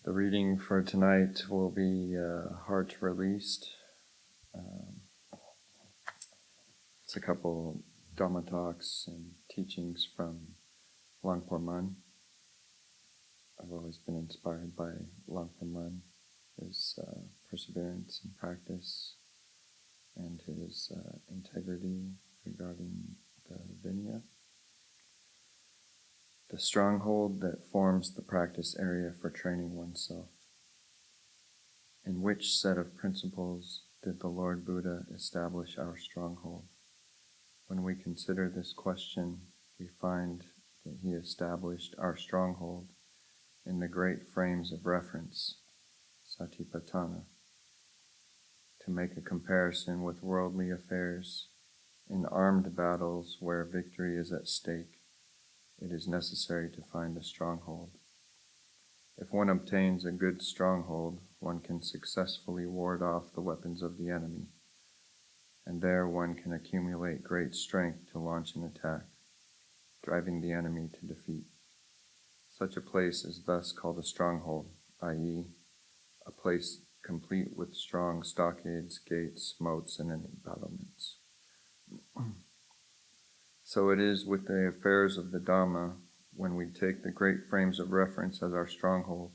The reading for tonight will be Heart Released. It's a couple Dhamma talks and teachings from Luangpo Mun. I've always been inspired by Luangpo Mun, his perseverance and practice, and his integrity regarding the Vinaya. The stronghold that forms the practice area for training oneself. In which set of principles did the Lord Buddha establish our stronghold? When we consider this question, we find that he established our stronghold in the great frames of reference, Satipatthana. To make a comparison with worldly affairs, in armed battles where victory is at stake, it is necessary to find a stronghold. If one obtains a good stronghold, one can successfully ward off the weapons of the enemy, and there one can accumulate great strength to launch an attack, driving the enemy to defeat. Such a place is thus called a stronghold, i.e., a place complete with strong stockades, gates, moats, and embattlements. So it is with the affairs of the Dhamma when we take the great frames of reference as our stronghold,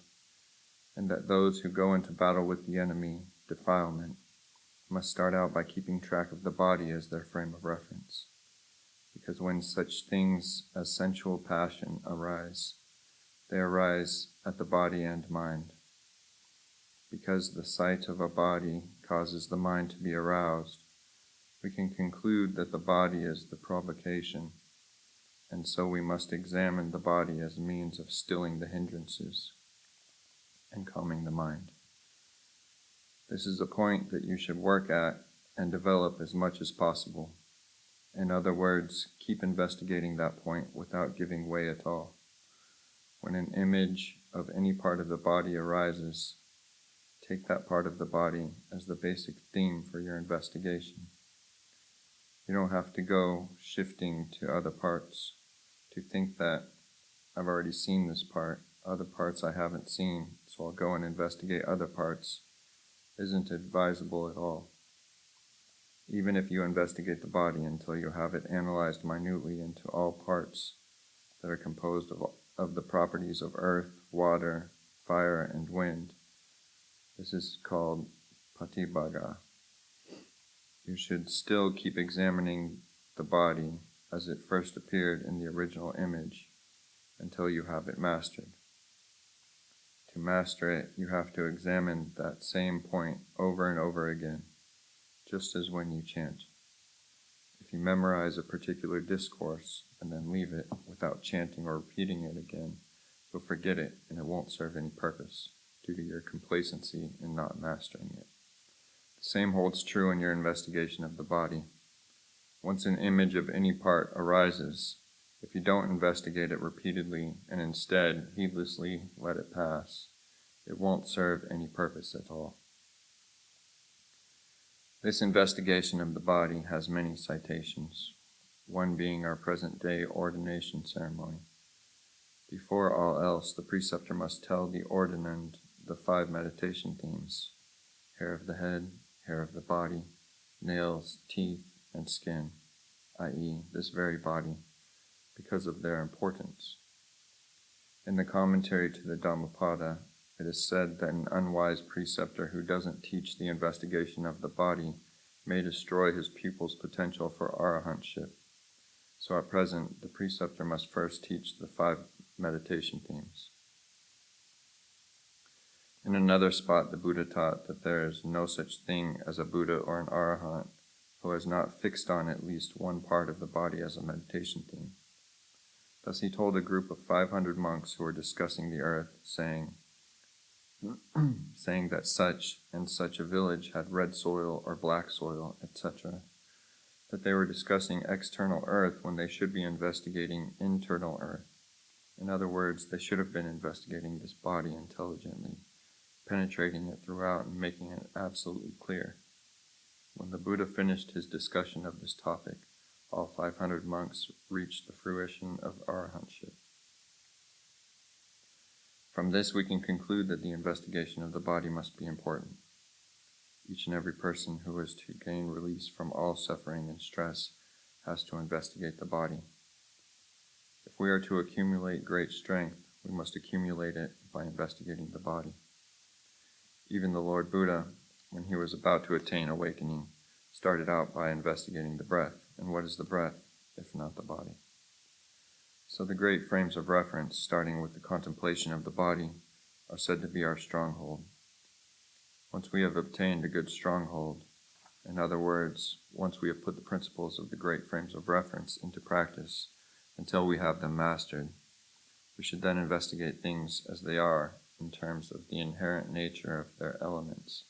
and that those who go into battle with the enemy, defilement, must start out by keeping track of the body as their frame of reference. Because when such things as sensual passion arise, they arise at the body and mind. Because the sight of a body causes the mind to be aroused, we can conclude that the body is the provocation, and so we must examine the body as a means of stilling the hindrances and calming the mind. This is a point that you should work at and develop as much as possible. In other words, keep investigating that point without giving way at all. When an image of any part of the body arises, take that part of the body as the basic theme for your investigation. You don't have to go shifting to other parts to think that I've already seen this part, other parts I haven't seen, so I'll go and investigate other parts, isn't advisable at all. Even if you investigate the body until you have it analyzed minutely into all parts that are composed of the properties of earth, water, fire, and wind, this is called patibhaga. You should still keep examining the body as it first appeared in the original image until you have it mastered. To master it, you have to examine that same point over and over again, just as when you chant. If you memorize a particular discourse and then leave it without chanting or repeating it again, you'll forget it and it won't serve any purpose due to your complacency in not mastering it. The same holds true in your investigation of the body. Once an image of any part arises, if you don't investigate it repeatedly and instead heedlessly let it pass, it won't serve any purpose at all. This investigation of the body has many citations, one being our present-day ordination ceremony. Before all else, the preceptor must tell the ordinand the 5 meditation themes: hair of the head, hair of the body, nails, teeth, and skin, i.e., this very body, because of their importance. In the commentary to the Dhammapada, it is said that an unwise preceptor who doesn't teach the investigation of the body may destroy his pupil's potential for arahantship. So at present, the preceptor must first teach the 5 meditation themes. In another spot, the Buddha taught that there is no such thing as a Buddha or an arahant who has not fixed on at least one part of the body as a meditation theme. Thus he told a group of 500 monks who were discussing the earth, saying that such and such a village had red soil or black soil, etc., that they were discussing external earth when they should be investigating internal earth. In other words, they should have been investigating this body intelligently, penetrating it throughout and making it absolutely clear. When the Buddha finished his discussion of this topic, all 500 monks reached the fruition of arahantship. From this we can conclude that the investigation of the body must be important. Each and every person who is to gain release from all suffering and stress has to investigate the body. If we are to accumulate great strength, we must accumulate it by investigating the body. Even the Lord Buddha, when he was about to attain awakening, started out by investigating the breath. And what is the breath, if not the body? So the great frames of reference, starting with the contemplation of the body, are said to be our stronghold. Once we have obtained a good stronghold, in other words, once we have put the principles of the great frames of reference into practice until we have them mastered, we should then investigate things as they are in terms of the inherent nature of their elements,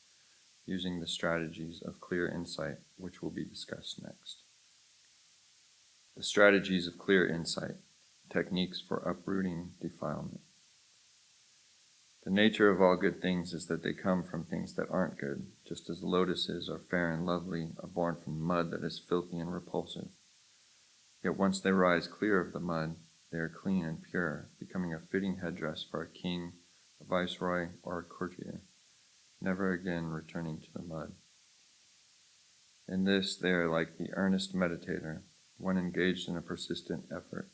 using the strategies of clear insight, which will be discussed next. The strategies of clear insight, techniques for uprooting defilement. The nature of all good things is that they come from things that aren't good, just as lotuses are fair and lovely, are born from mud that is filthy and repulsive. Yet once they rise clear of the mud, they are clean and pure, becoming a fitting headdress for a king, a viceroy, or a courtier, never again returning to the mud. In this they are like the earnest meditator, one engaged in a persistent effort.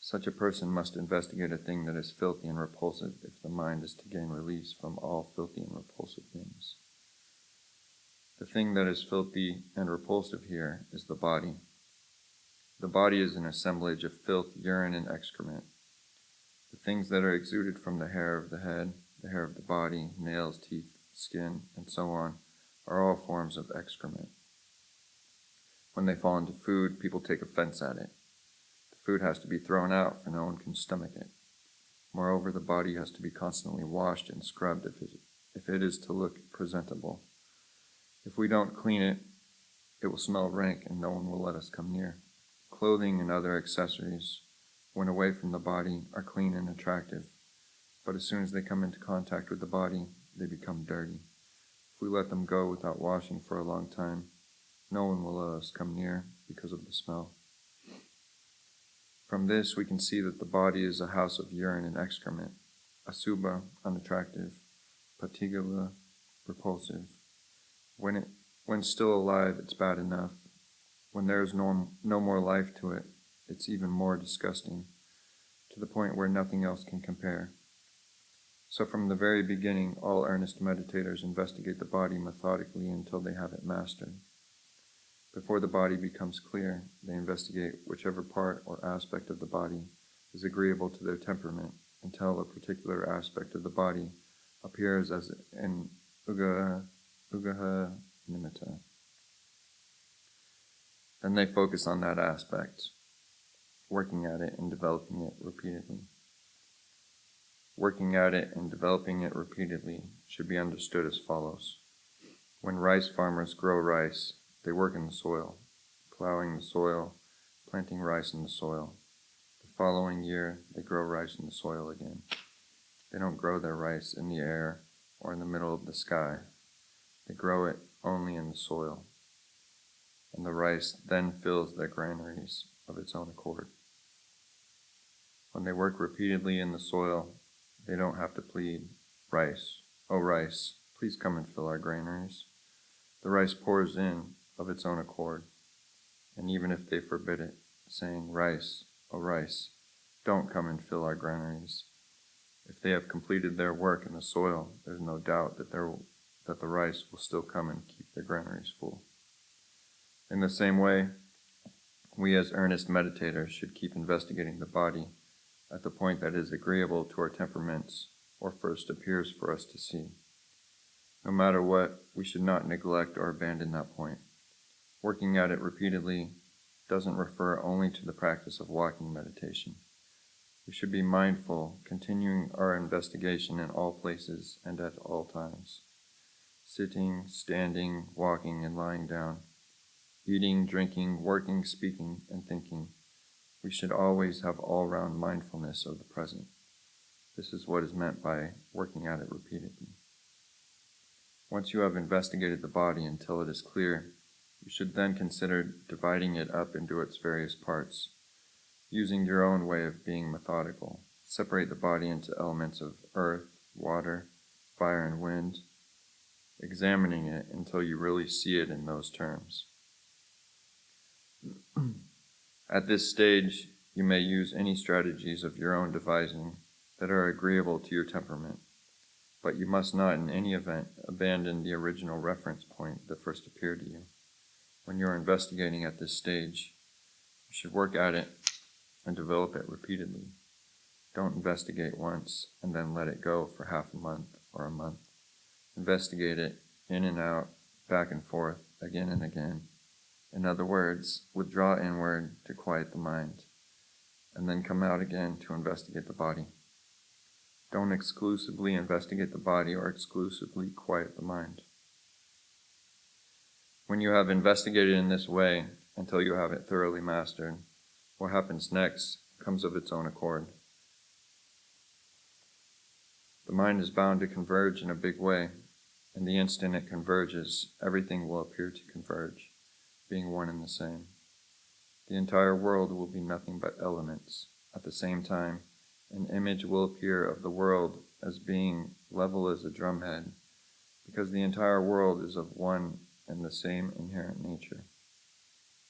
Such a person must investigate a thing that is filthy and repulsive if the mind is to gain release from all filthy and repulsive things. The thing that is filthy and repulsive here is the body. The body is an assemblage of filth, urine, and excrement. The things that are exuded from the hair of the head, the hair of the body, nails, teeth, skin, and so on, are all forms of excrement. When they fall into food, people take offense at it. Food has to be thrown out, for no one can stomach it. Moreover, the body has to be constantly washed and scrubbed if it is to look presentable. If we don't clean it, it will smell rank and no one will let us come near. Clothing and other accessories, when away from the body, are clean and attractive, but as soon as they come into contact with the body, they become dirty. If we let them go without washing for a long time, no one will let us come near because of the smell. From this, we can see that the body is a house of urine and excrement, asubha, unattractive, patigala, repulsive. When still alive, it's bad enough. When there is no more life to it, it's even more disgusting, to the point where nothing else can compare. So from the very beginning, all earnest meditators investigate the body methodically until they have it mastered. Before the body becomes clear, they investigate whichever part or aspect of the body is agreeable to their temperament until a particular aspect of the body appears as an ugaha nimitta. Then they focus on that aspect, working at it and developing it repeatedly. Working at it and developing it repeatedly should be understood as follows. When rice farmers grow rice, they work in the soil, plowing the soil, planting rice in the soil. The following year, they grow rice in the soil again. They don't grow their rice in the air or in the middle of the sky. They grow it only in the soil. And the rice then fills their granaries of its own accord. When they work repeatedly in the soil, they don't have to plead, "Rice, oh rice, please come and fill our granaries." The rice pours in of its own accord, and even if they forbid it, saying, "Rice, oh rice, don't come and fill our granaries," if they have completed their work in the soil, there's no doubt that the rice will still come and keep their granaries full. In the same way, we as earnest meditators should keep investigating the body at the point that is agreeable to our temperaments or first appears for us to see. No matter what, we should not neglect or abandon that point. Working at it repeatedly doesn't refer only to the practice of walking meditation. We should be mindful, continuing our investigation in all places and at all times. Sitting, standing, walking, and lying down. Eating, drinking, working, speaking, and thinking. We should always have all-round mindfulness of the present. This is what is meant by working at it repeatedly. Once you have investigated the body until it is clear, you should then consider dividing it up into its various parts, using your own way of being methodical, Separate the body into elements of earth, water, fire, and wind, examining it until you really see it in those terms. At this stage, you may use any strategies of your own devising that are agreeable to your temperament, but you must not in any event abandon the original reference point that first appeared to you. When you are investigating at this stage, you should work at it and develop it repeatedly. Don't investigate once and then let it go for half a month or a month. Investigate it in and out, back and forth, again and again. In other words, withdraw inward to quiet the mind, and then come out again to investigate the body. Don't exclusively investigate the body or exclusively quiet the mind. When you have investigated in this way until you have it thoroughly mastered, what happens next comes of its own accord. The mind is bound to converge in a big way, and the instant it converges, everything will appear to converge, being one and the same. The entire world will be nothing but elements. At the same time, an image will appear of the world as being level as a drumhead, because the entire world is of one and the same inherent nature.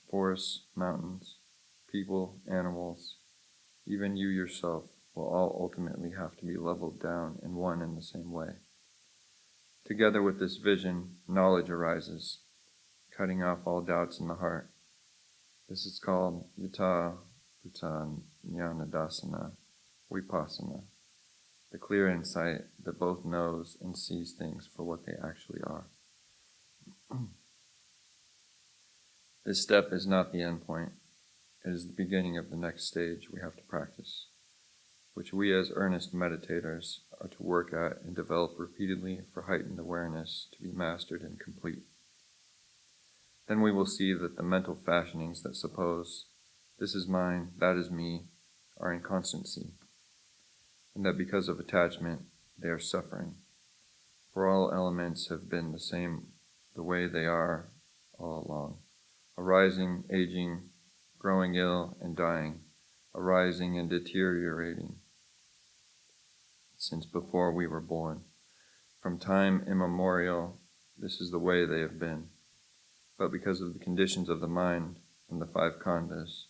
Forests, mountains, people, animals, even you yourself will all ultimately have to be leveled down in one and the same way. Together with this vision, knowledge arises, cutting off all doubts in the heart. This is called yata bhuta jnanadasana vipassana, the clear insight that both knows and sees things for what they actually are. This step is not the end point. It is the beginning of the next stage we have to practice, which we as earnest meditators are to work at and develop repeatedly for heightened awareness to be mastered and complete. Then we will see that the mental fashionings that suppose, this is mine, that is me, are inconstancy, and that because of attachment, they are suffering. For all elements have been the same the way they are all along, arising, aging, growing ill, and dying, arising and deteriorating, since before we were born. From time immemorial, this is the way they have been. But because of the conditions of the mind and the five khandhas,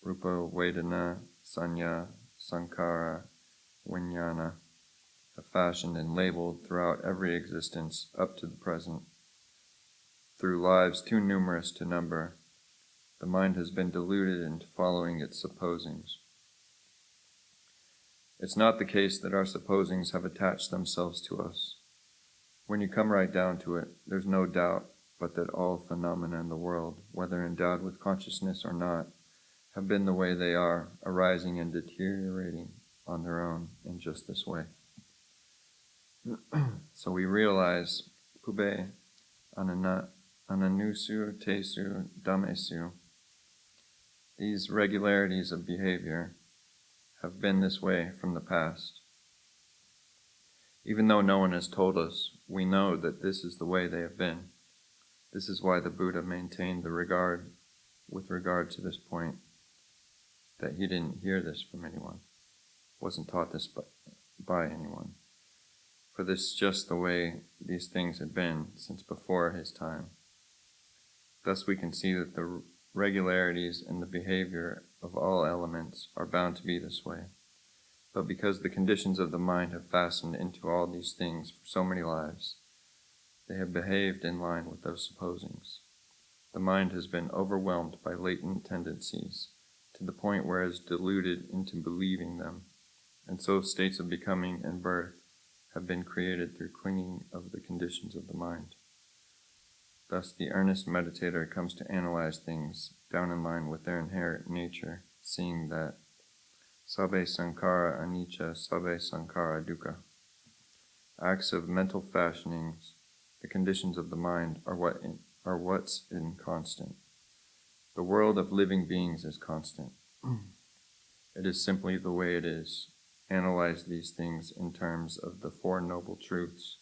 Rupa, Vedana, Sanya, Sankhara, Vijnana, have fashioned and labeled throughout every existence up to the present, through lives too numerous to number, the mind has been deluded into following its supposings. It's not the case that our supposings have attached themselves to us. When you come right down to it, there's no doubt but that all phenomena in the world, whether endowed with consciousness or not, have been the way they are, arising and deteriorating on their own in just this way. So we realize, Pube, Ananusu, Tesu, Dhamesu, these regularities of behavior have been this way from the past. Even though no one has told us, we know that this is the way they have been. This is why the Buddha maintained the regard with regard to this point, that he didn't hear this from anyone, wasn't taught this by anyone. For this is just the way these things had been since before his time. Thus we can see that the regularities in the behavior of all elements are bound to be this way. But because the conditions of the mind have fastened into all these things for so many lives, they have behaved in line with those supposings. The mind has been overwhelmed by latent tendencies to the point where it is deluded into believing them, and so states of becoming and birth have been created through clinging of the conditions of the mind. Thus the earnest meditator comes to analyze things down in line with their inherent nature, seeing that Sabbe Sankhara Anicca, Sabbe Sankhara Dukkha. Acts of mental fashionings, the conditions of the mind, are what's inconstant. The world of living beings is constant. It is simply the way it is. Analyze these things in terms of the Four Noble Truths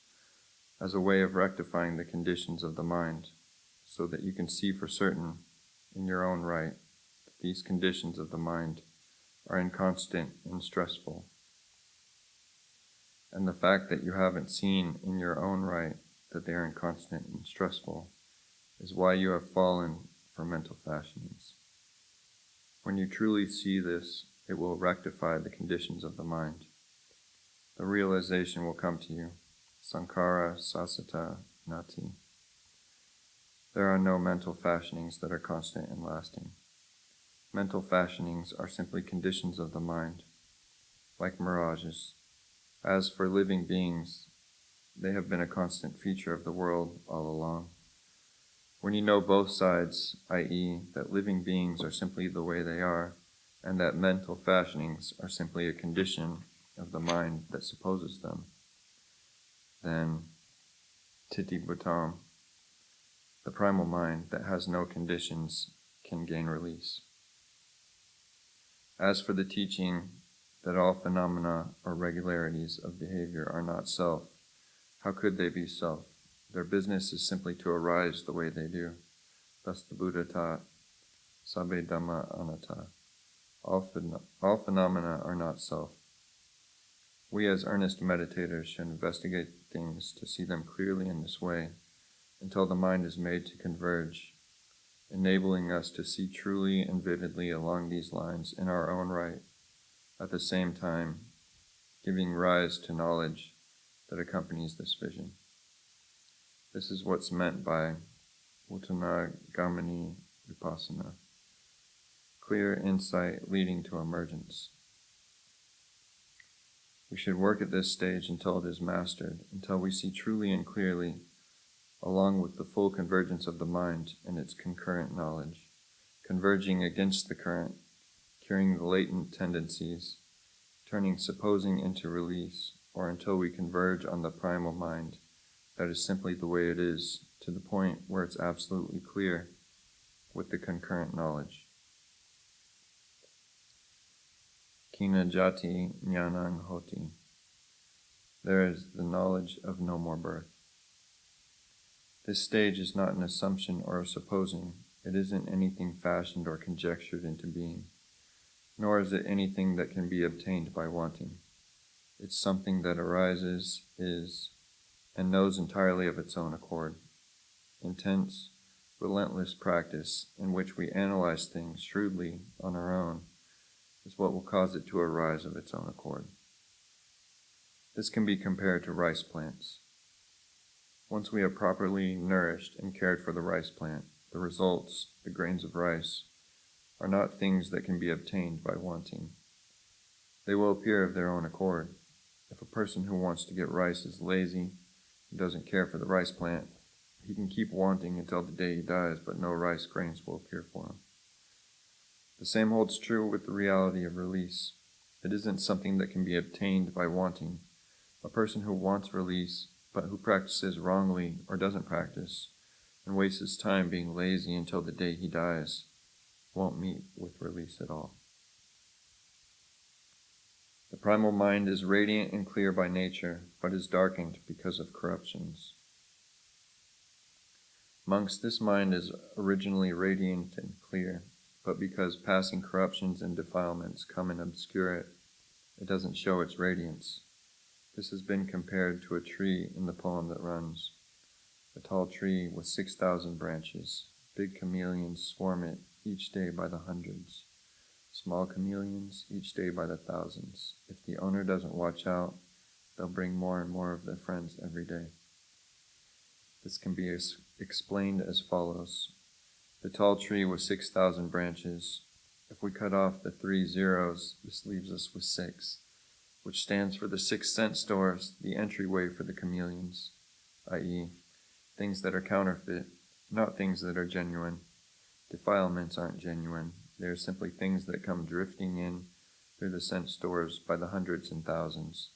as a way of rectifying the conditions of the mind, so that you can see for certain, in your own right, that these conditions of the mind are inconstant and stressful. And the fact that you haven't seen in your own right that they are inconstant and stressful is why you have fallen for mental fashionings. When you truly see this, it will rectify the conditions of the mind. The realization will come to you, Sankhara Sasata Nati. There are no mental fashionings that are constant and lasting. Mental fashionings are simply conditions of the mind, like mirages. As for living beings, they have been a constant feature of the world all along. When you know both sides, i.e., that living beings are simply the way they are, and that mental fashionings are simply a condition of the mind that supposes them, then Titi Bhutam, the primal mind that has no conditions, can gain release. As for the teaching that all phenomena or regularities of behavior are not self, how could they be self? Their business is simply to arise the way they do. Thus the Buddha taught, Sabbe Dhamma Anatta. All phenomena are not self. We as earnest meditators should investigate things to see them clearly in this way until the mind is made to converge, enabling us to see truly and vividly along these lines in our own right, at the same time giving rise to knowledge that accompanies this vision. This is what's meant by Uttanagamani Vipassana, clear insight leading to emergence. We should work at this stage until it is mastered, until we see truly and clearly, along with the full convergence of the mind and its concurrent knowledge, converging against the current, curing the latent tendencies, turning supposing into release, or until we converge on the primal mind that is simply the way it is, to the point where it's absolutely clear with the concurrent knowledge. Kina jati jnanang hoti. There is the knowledge of no more birth. This stage is not an assumption or a supposing. It isn't anything fashioned or conjectured into being, nor is it anything that can be obtained by wanting. It's something that arises, is, and knows entirely of its own accord. Intense, relentless practice in which we analyze things shrewdly on our own is what will cause it to arise of its own accord. This can be compared to rice plants. Once we have properly nourished and cared for the rice plant, the results, the grains of rice, are not things that can be obtained by wanting. They will appear of their own accord. If a person who wants to get rice is lazy and doesn't care for the rice plant, he can keep wanting until the day he dies, but no rice grains will appear for him. The same holds true with the reality of release. It isn't something that can be obtained by wanting. A person who wants release, but who practices wrongly or doesn't practice, and wastes his time being lazy until the day he dies, won't meet with release at all. The primal mind is radiant and clear by nature, but is darkened because of corruptions. Monks, this mind is originally radiant and clear, but because passing corruptions and defilements come and obscure it, it doesn't show its radiance. This has been compared to a tree in the poem that runs, a tall tree with 6,000 branches. Big chameleons swarm it each day by the hundreds. Small chameleons each day by the thousands. If the owner doesn't watch out, they'll bring more and more of their friends every day. This can be explained as follows. The tall tree with 6,000 branches. If we cut off the 3 zeros, this leaves us with 6, which stands for the 6 cent stores, the entryway for the chameleons, i.e., things that are counterfeit, not things that are genuine. Defilements aren't genuine. They are simply things that come drifting in through the cent stores by the hundreds and thousands.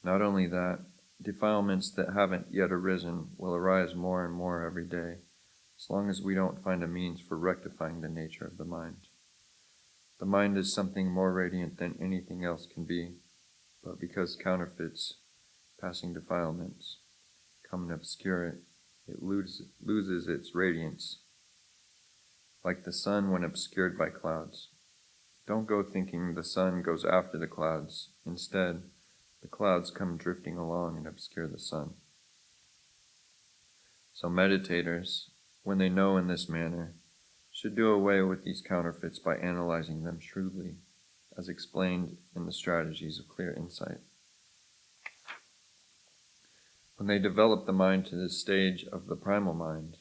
Not only that, defilements that haven't yet arisen will arise more and more every day, as long as we don't find a means for rectifying the nature of the mind. The mind is something more radiant than anything else can be, but because counterfeits, passing defilements, come and obscure it, it loses its radiance, like the sun when obscured by clouds. Don't go thinking the sun goes after the clouds. Instead, the clouds come drifting along and obscure the sun. So meditators, when they know in this manner, should do away with these counterfeits by analyzing them shrewdly, as explained in the strategies of clear insight. When they develop the mind to this stage of the primal mind,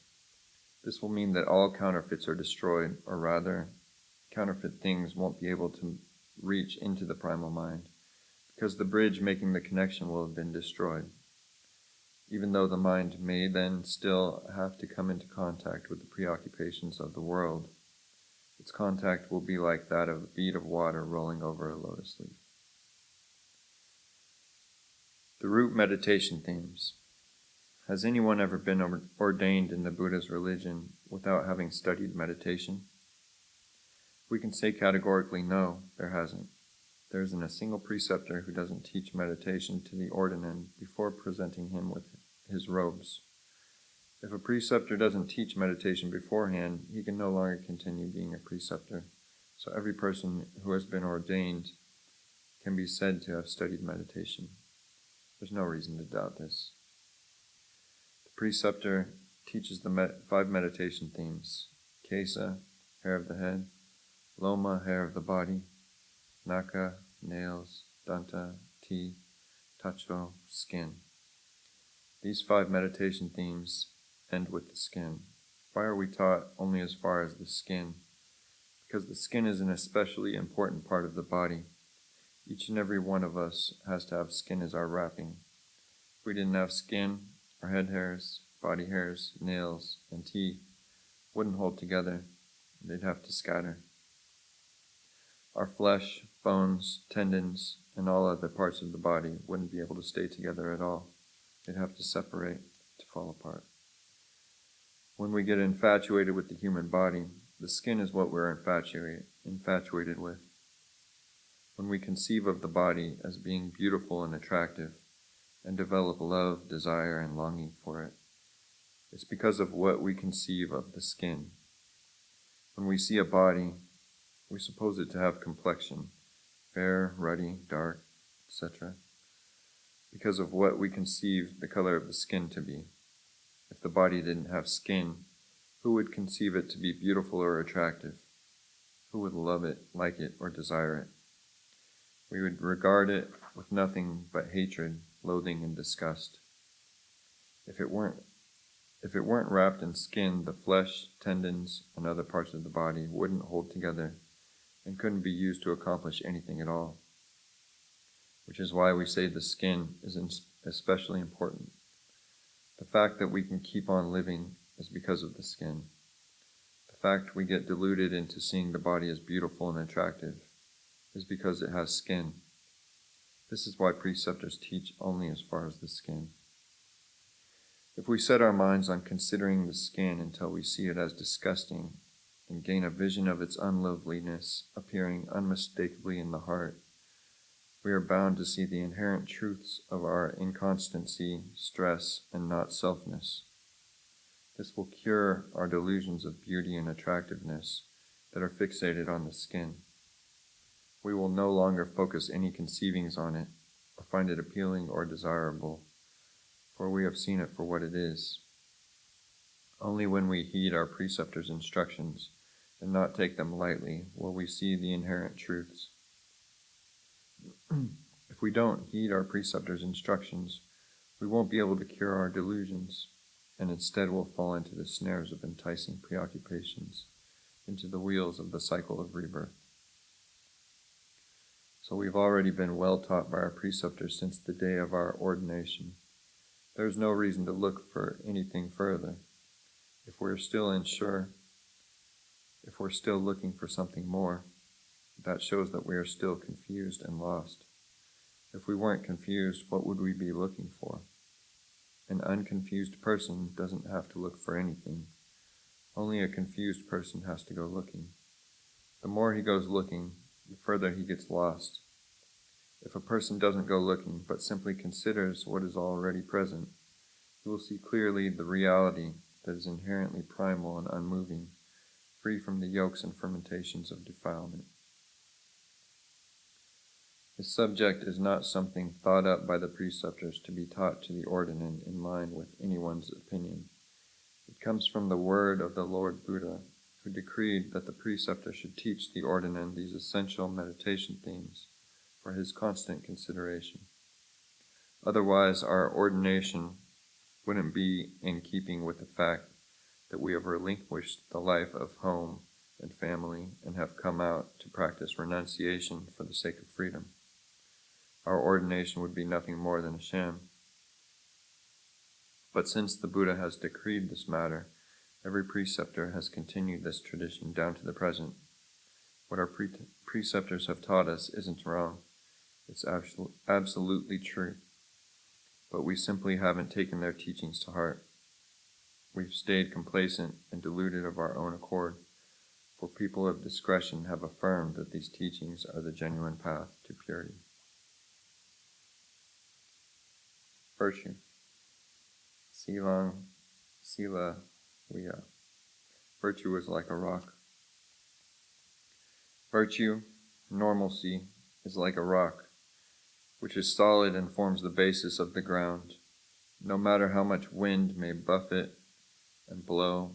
this will mean that all counterfeits are destroyed, or rather, counterfeit things won't be able to reach into the primal mind, because the bridge making the connection will have been destroyed. Even though the mind may then still have to come into contact with the preoccupations of the world, its contact will be like that of a bead of water rolling over a lotus leaf. The root meditation themes. Has anyone ever been ordained in the Buddha's religion without having studied meditation? We can say categorically, no, there hasn't. There isn't a single preceptor who doesn't teach meditation to the ordinand before presenting him with his robes. If a preceptor doesn't teach meditation beforehand, he can no longer continue being a preceptor. So every person who has been ordained can be said to have studied meditation. There's no reason to doubt this. The preceptor teaches the 5 meditation themes: Kesa, hair of the head; Loma, hair of the body; Naka, nails; Danta, teeth; Tacho, skin. These 5 meditation themes end with the skin. Why are we taught only as far as the skin? Because the skin is an especially important part of the body. Each and every one of us has to have skin as our wrapping. If we didn't have skin, our head hairs, body hairs, nails, and teeth wouldn't hold together. They'd have to scatter. Our flesh, bones, tendons, and all other parts of the body wouldn't be able to stay together at all. They'd have to separate, to fall apart. When we get infatuated with the human body, the skin is what we're infatuated with. When we conceive of the body as being beautiful and attractive, and develop love, desire, and longing for it, it's because of what we conceive of the skin. When we see a body, we suppose it to have complexion, fair, ruddy, dark, etc., because of what we conceive the color of the skin to be. If the body didn't have skin, who would conceive it to be beautiful or attractive? Who would love it, like it, or desire it? We would regard it with nothing but hatred, loathing, and disgust. If it weren't wrapped in skin, the flesh, tendons, and other parts of the body wouldn't hold together and couldn't be used to accomplish anything at all. Which is why we say the skin is especially important. The fact that we can keep on living is because of the skin. The fact we get deluded into seeing the body as beautiful and attractive is because it has skin. This is why preceptors teach only as far as the skin. If we set our minds on considering the skin until we see it as disgusting and gain a vision of its unloveliness appearing unmistakably in the heart, we are bound to see the inherent truths of our inconstancy, stress, and not-selfness. This will cure our delusions of beauty and attractiveness that are fixated on the skin. We will no longer focus any conceivings on it, or find it appealing or desirable, for we have seen it for what it is. Only when we heed our preceptors' instructions and not take them lightly will we see the inherent truths. If we don't heed our preceptors' instructions, we won't be able to cure our delusions, and instead will fall into the snares of enticing preoccupations, into the wheels of the cycle of rebirth. So we've already been well taught by our preceptors since the day of our ordination. There's no reason to look for anything further. If we're still looking for something more, that shows that we are still confused and lost. If we weren't confused, what would we be looking for? An unconfused person doesn't have to look for anything. Only a confused person has to go looking. The more he goes looking, the further he gets lost. If a person doesn't go looking, but simply considers what is already present, he will see clearly the reality that is inherently primal and unmoving, free from the yokes and fermentations of defilement. The subject is not something thought up by the preceptors to be taught to the ordinand in line with anyone's opinion. It comes from the word of the Lord Buddha, who decreed that the preceptor should teach the ordinand these essential meditation themes for his constant consideration. Otherwise, our ordination wouldn't be in keeping with the fact that we have relinquished the life of home and family and have come out to practice renunciation for the sake of freedom. Our ordination would be nothing more than a sham. But since the Buddha has decreed this matter, every preceptor has continued this tradition down to the present. What our preceptors have taught us isn't wrong. It's absolutely true. But we simply haven't taken their teachings to heart. We've stayed complacent and deluded of our own accord, for people of discretion have affirmed that these teachings are the genuine path to purity. Virtue. Silang, Sila, Viya. Virtue is like a rock. Virtue, normalcy, is like a rock, which is solid and forms the basis of the ground. No matter how much wind may buffet and blow,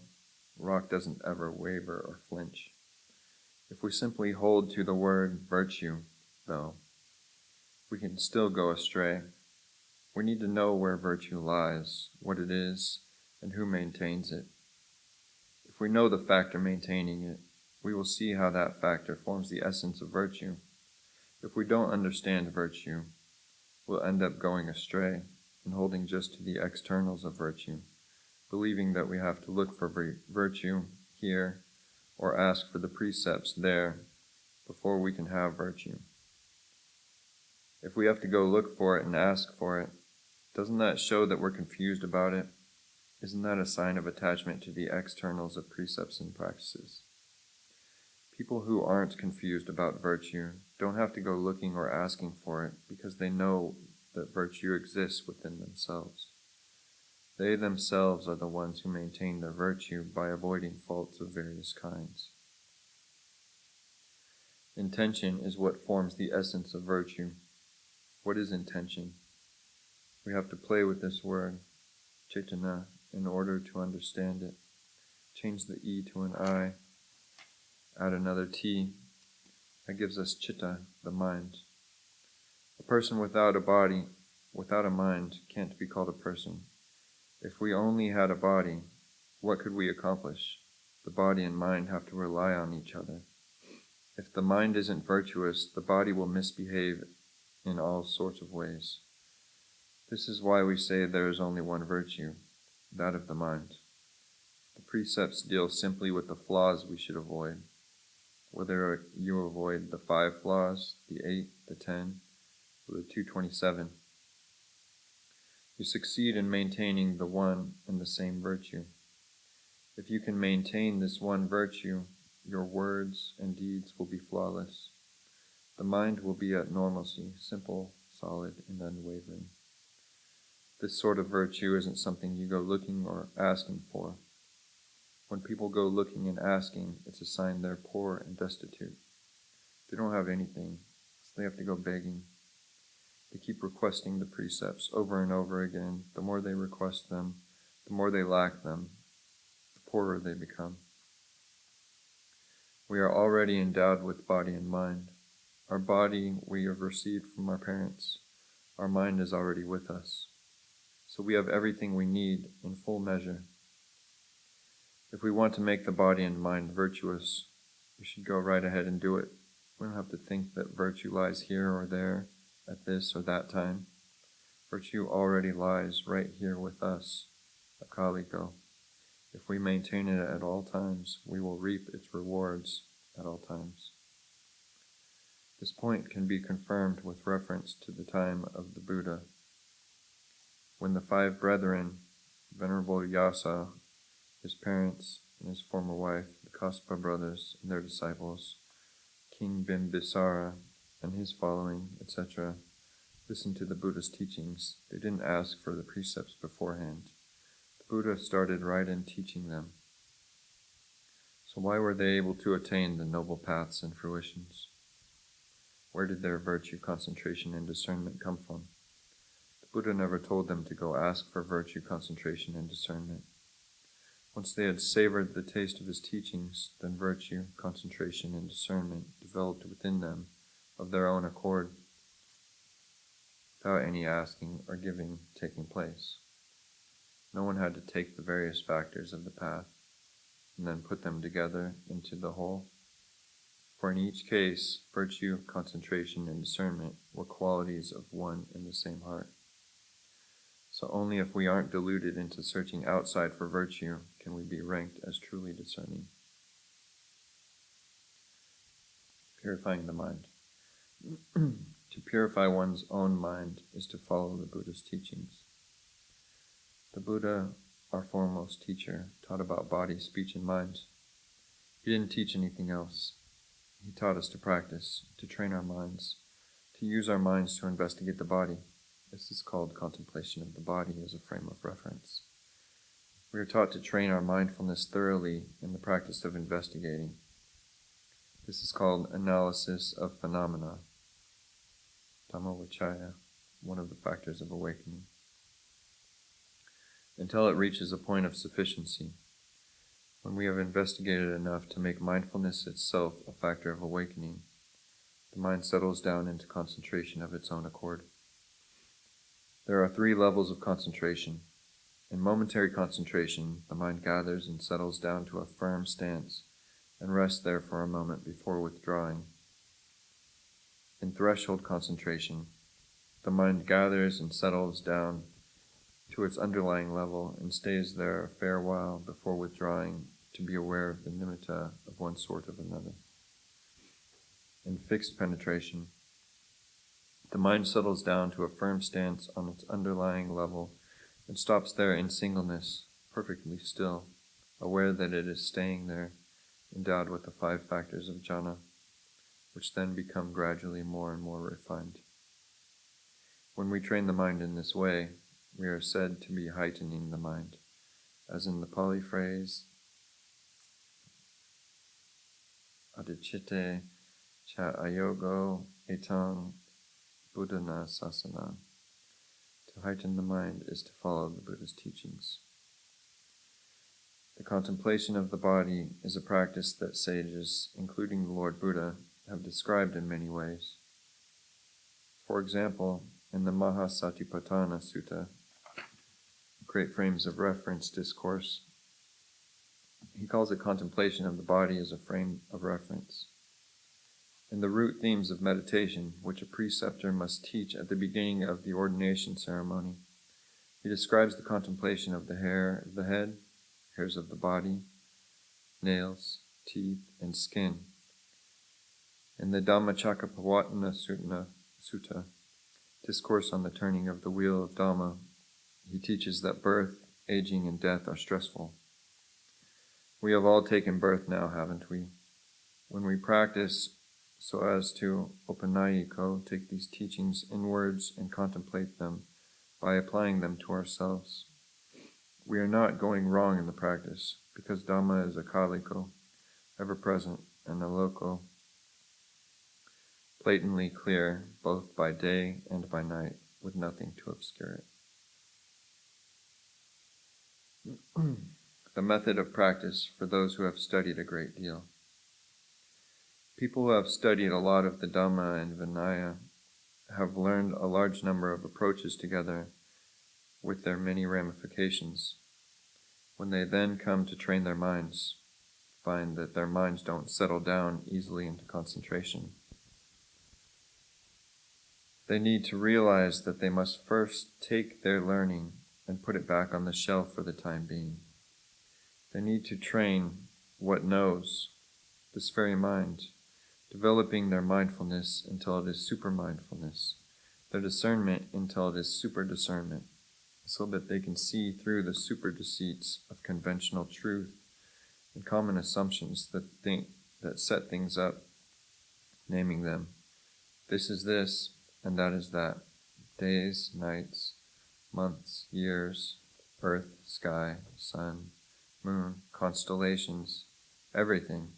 rock doesn't ever waver or flinch. If we simply hold to the word virtue, though, we can still go astray. We need to know where virtue lies, what it is, and who maintains it. If we know the factor maintaining it, we will see how that factor forms the essence of virtue. If we don't understand virtue, we'll end up going astray and holding just to the externals of virtue, believing that we have to look for virtue here or ask for the precepts there before we can have virtue. If we have to go look for it and ask for it, doesn't that show that we're confused about it? Isn't that a sign of attachment to the externals of precepts and practices? People who aren't confused about virtue don't have to go looking or asking for it because they know that virtue exists within themselves. They themselves are the ones who maintain their virtue by avoiding faults of various kinds. Intention is what forms the essence of virtue. What is intention? We have to play with this word, cetana, in order to understand it. Change the E to an I, add another T. That gives us chitta, the mind. A person without a body, without a mind, can't be called a person. If we only had a body, what could we accomplish? The body and mind have to rely on each other. If the mind isn't virtuous, the body will misbehave in all sorts of ways. This is why we say there is only one virtue, that of the mind. The precepts deal simply with the flaws we should avoid. Whether you avoid the 5 flaws, the 8, the 10, or the 227, you succeed in maintaining the one and the same virtue. If you can maintain this one virtue, your words and deeds will be flawless. The mind will be at normalcy, simple, solid, and unwavering. This sort of virtue isn't something you go looking or asking for. When people go looking and asking, it's a sign they're poor and destitute. They don't have anything, so they have to go begging. They keep requesting the precepts over and over again. The more they request them, the more they lack them, the poorer they become. We are already endowed with body and mind. Our body we have received from our parents. Our mind is already with us. So we have everything we need in full measure. If we want to make the body and mind virtuous, we should go right ahead and do it. We don't have to think that virtue lies here or there, at this or that time. Virtue already lies right here with us, akaliko. If we maintain it at all times, we will reap its rewards at all times. This point can be confirmed with reference to the time of the Buddha. When the 5 brethren, Venerable Yasa, his parents, and his former wife, the Kaspa brothers, and their disciples, King Bimbisara, and his following, etc., listened to the Buddha's teachings, they didn't ask for the precepts beforehand. The Buddha started right in teaching them. So why were they able to attain the noble paths and fruitions? Where did their virtue, concentration, and discernment come from? The Buddha never told them to go ask for virtue, concentration, and discernment. Once they had savored the taste of his teachings, then virtue, concentration, and discernment developed within them of their own accord, without any asking or giving taking place. No one had to take the various factors of the path and then put them together into the whole. For in each case, virtue, concentration, and discernment were qualities of one and the same heart. So only if we aren't deluded into searching outside for virtue can we be ranked as truly discerning. Purifying the mind. To purify one's own mind is to follow the Buddha's teachings. The Buddha, our foremost teacher, taught about body, speech, and mind. He didn't teach anything else. He taught us to practice, to train our minds, to use our minds to investigate the body. This is called contemplation of the body as a frame of reference. We are taught to train our mindfulness thoroughly in the practice of investigating. This is called analysis of phenomena, Dhammavicaya, one of the factors of awakening, until it reaches a point of sufficiency. When we have investigated enough to make mindfulness itself a factor of awakening, the mind settles down into concentration of its own accord. There are 3 levels of concentration. In momentary concentration, the mind gathers and settles down to a firm stance and rests there for a moment before withdrawing. In threshold concentration, the mind gathers and settles down to its underlying level and stays there a fair while before withdrawing to be aware of the nimitta of one sort or another. In fixed penetration, the mind settles down to a firm stance on its underlying level and stops there in singleness, perfectly still, aware that it is staying there, endowed with the 5 factors of jhana, which then become gradually more and more refined. When we train the mind in this way, we are said to be heightening the mind, as in the Pali phrase, adicite cha ayogo etang buddhana sasana. To heighten the mind is to follow the Buddha's teachings. The contemplation of the body is a practice that sages, including the Lord Buddha, have described in many ways. For example, in the Mahasatipatthana Sutta, Great Frames of Reference discourse, he calls it contemplation of the body as a frame of reference. In the root themes of meditation, which a preceptor must teach at the beginning of the ordination ceremony, he describes the contemplation of the hair of the head, hairs of the body, nails, teeth, and skin. In the Dhammacakkappavattana Sutta, discourse on the turning of the wheel of Dhamma, he teaches that birth, aging, and death are stressful. We have all taken birth now, haven't we? When we practice so as to opanayiko, take these teachings inwards and contemplate them by applying them to ourselves, we are not going wrong in the practice, because Dhamma is akaliko, ever-present, and aloko, blatantly clear both by day and by night, with nothing to obscure it. The method of practice for those who have studied a great deal. People who have studied a lot of the Dhamma and Vinaya have learned a large number of approaches together with their many ramifications. When they then come to train their minds, find that their minds don't settle down easily into concentration. They need to realize that they must first take their learning and put it back on the shelf for the time being. They need to train what knows, this very mind, developing their mindfulness until it is super mindfulness, their discernment until it is super discernment, so that they can see through the super deceits of conventional truth and common assumptions that set things up, naming them. This is this, and that is that. Days, nights, months, years, earth, sky, sun, moon, constellations, everything.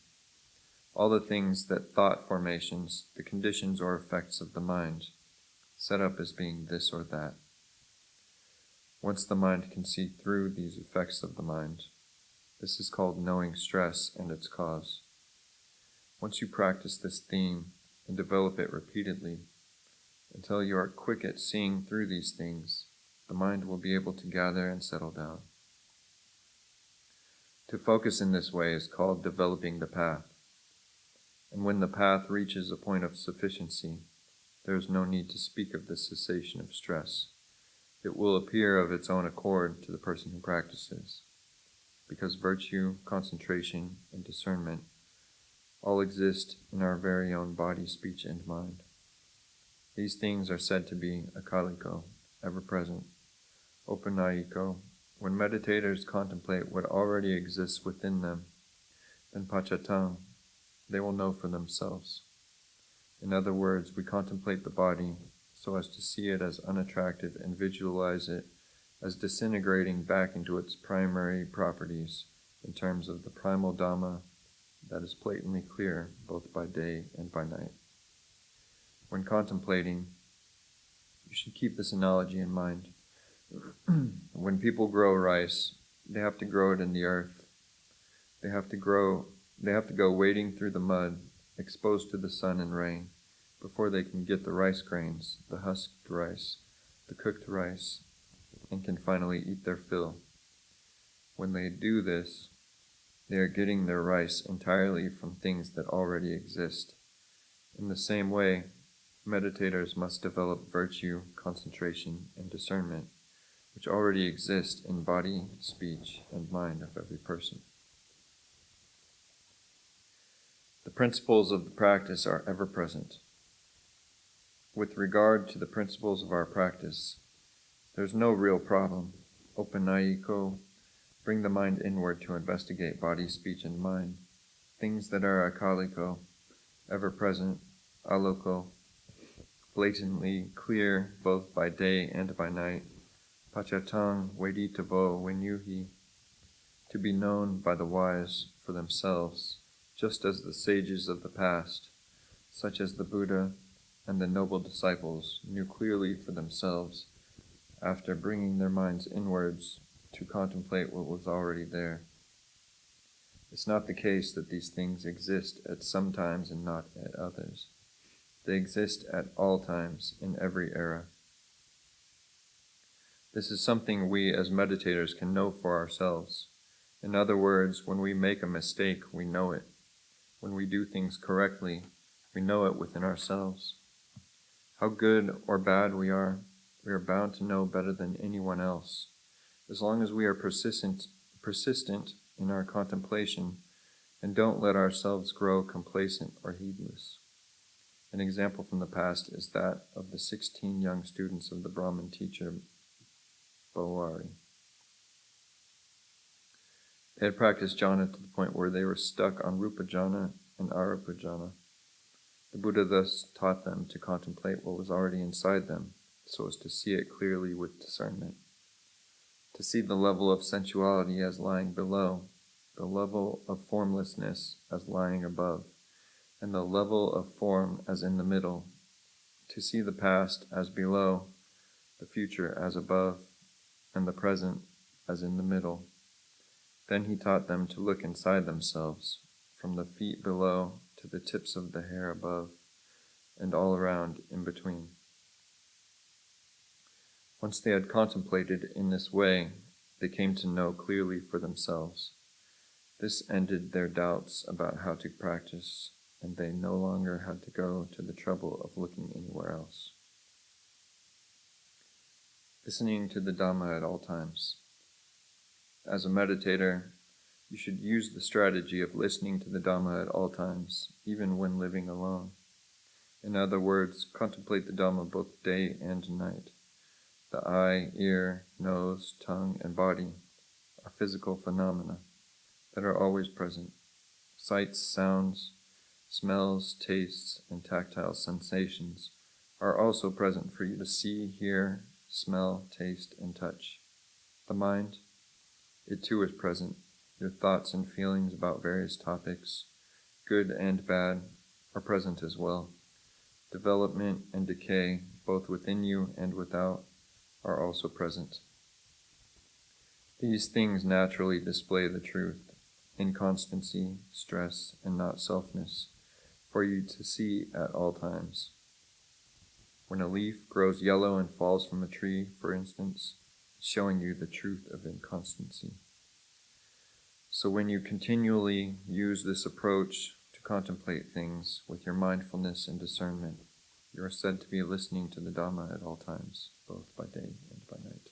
all the things that thought formations, the conditions or effects of the mind, set up as being this or that. Once the mind can see through these effects of the mind, this is called knowing stress and its cause. Once you practice this theme and develop it repeatedly, until you are quick at seeing through these things, the mind will be able to gather and settle down. To focus in this way is called developing the path. And when the path reaches a point of sufficiency, there is no need to speak of the cessation of stress. It will appear of its own accord to the person who practices, because virtue, concentration, and discernment all exist in our very own body, speech, and mind. These things are said to be akaliko, ever-present, opanayiko. When meditators contemplate what already exists within them, then pachatang, they will know for themselves. In other words, we contemplate the body so as to see it as unattractive and visualize it as disintegrating back into its primary properties in terms of the primal Dhamma that is blatantly clear both by day and by night. When contemplating, you should keep this analogy in mind. When people grow rice, they have to grow it in the earth. They have to go wading through the mud, exposed to the sun and rain, before they can get the rice grains, the husked rice, the cooked rice, and can finally eat their fill. When they do this, they are getting their rice entirely from things that already exist. In the same way, meditators must develop virtue, concentration, and discernment, which already exist in body, speech, and mind of every person. The principles of the practice are ever present. With regard to the principles of our practice, there is no real problem. Opanayiko, bring the mind inward to investigate body, speech, and mind. Things that are akaliko, ever present, aloko, blatantly clear both by day and by night. Pachatang veditavo venyuhi, to be known by the wise for themselves, just as the sages of the past, such as the Buddha and the noble disciples, knew clearly for themselves after bringing their minds inwards to contemplate what was already there. It's not the case that these things exist at some times and not at others. They exist at all times, in every era. This is something we as meditators can know for ourselves. In other words, when we make a mistake, we know it. When we do things correctly, we know it within ourselves. How good or bad we are bound to know better than anyone else. As long as we are persistent in our contemplation and don't let ourselves grow complacent or heedless. An example from the past is that of the 16 young students of the Brahmin teacher Bowari. They had practiced jhana to the point where they were stuck on rupa jhana and arupa jhana. The Buddha thus taught them to contemplate what was already inside them, so as to see it clearly with discernment. To see the level of sensuality as lying below, the level of formlessness as lying above, and the level of form as in the middle. To see the past as below, the future as above, and the present as in the middle. Then he taught them to look inside themselves, from the feet below to the tips of the hair above, and all around in between. Once they had contemplated in this way, they came to know clearly for themselves. This ended their doubts about how to practice, and they no longer had to go to the trouble of looking anywhere else. Listening to the Dhamma at all times. As a meditator, you should use the strategy of listening to the Dhamma at all times, even when living alone. In other words, contemplate the Dhamma both day and night. The eye, ear, nose, tongue, and body are physical phenomena that are always present. Sights, sounds, smells, tastes, and tactile sensations are also present for you to see, hear, smell, taste, and touch. The mind, it too is present. Your thoughts and feelings about various topics, good and bad, are present as well. Development and decay, both within you and without, are also present. These things naturally display the truth, inconstancy, stress, and not selfness, for you to see at all times. When a leaf grows yellow and falls from a tree, for instance, showing you the truth of inconstancy. So when you continually use this approach to contemplate things with your mindfulness and discernment, you are said to be listening to the Dhamma at all times, both by day and by night.